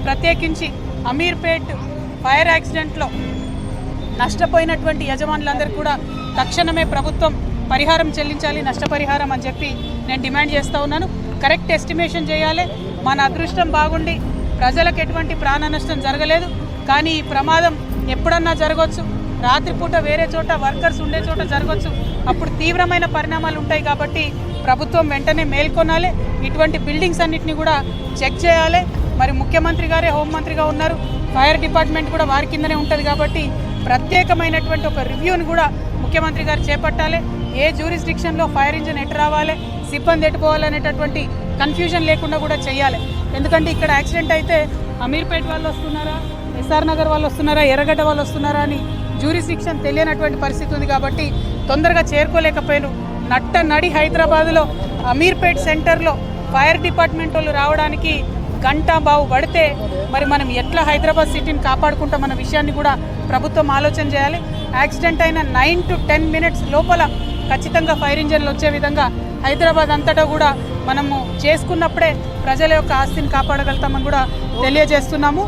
ప్రత్యేకించి అమీర్పేట్ ఫైర్ యాక్సిడెంట్లో నష్టపోయినటువంటి యజమానులందరికీ కూడా తక్షణమే ప్రభుత్వం పరిహారం చెల్లించాలి, నష్టపరిహారం అని చెప్పి నేను డిమాండ్ చేస్తూ ఉన్నాను. కరెక్ట్ ఎస్టిమేషన్ చేయాలి. మన అదృష్టం బాగుండి ప్రజలకు ఎటువంటి ప్రాణ నష్టం జరగలేదు, కానీ ఈ ప్రమాదం ఎప్పుడన్నా జరగవచ్చు. రాత్రిపూట వేరే చోట వర్కర్స్ ఉండే చోట జరగవచ్చు. అప్పుడు తీవ్రమైన పరిణామాలు ఉంటాయి. కాబట్టి ప్రభుత్వం వెంటనే మేల్కొనాలి. ఇటువంటి బిల్డింగ్స్ అన్నిటిని కూడా చెక్ చేయాలి. మరి ముఖ్యమంత్రి గారే హోంమంత్రిగా ఉన్నారు, ఫైర్ డిపార్ట్మెంట్ కూడా వారి కిందనే ఉంటుంది. కాబట్టి ప్రత్యేకమైనటువంటి ఒక రివ్యూని కూడా ముఖ్యమంత్రి గారు చేపట్టాలి. ఏ జ్యూరిస్డిక్షన్లో ఫైర్ ఇంజిన్ ఎటు రావాలి, సిబ్బంది ఎట్టుకోవాలనేటటువంటి కన్ఫ్యూజన్ లేకుండా కూడా చేయాలి. ఎందుకంటే ఇక్కడ యాక్సిడెంట్ అయితే అమీర్పేట్ వాళ్ళు వస్తున్నారా, ఎస్ఆర్ నగర్ వాళ్ళు వస్తున్నారా, ఎర్రగడ్డ వాళ్ళు వస్తున్నారా అని జ్యూరిస్డిక్షన్ తెలియనటువంటి పరిస్థితి ఉంది. కాబట్టి తొందరగా చేరుకోలేకపోయారు. నడి హైదరాబాద్లో అమీర్పేట్ సెంటర్లో ఫైర్ డిపార్ట్మెంట్ వాళ్ళు రావడానికి గంట బావు పడితే మరి మనం ఎట్లా హైదరాబాద్ సిటీని కాపాడుకుంటామన్న విషయాన్ని కూడా ప్రభుత్వం ఆలోచన చేయాలి. యాక్సిడెంట్ అయిన 9 to 10 minutes లోపల ఖచ్చితంగా ఫైర్ ఇంజన్లు వచ్చే విధంగా హైదరాబాద్ అంతటా కూడా మనము చేసుకున్నప్పుడే ప్రజల యొక్క ఆస్తిని కాపాడగలుగుతామని కూడా తెలియజేస్తున్నాము.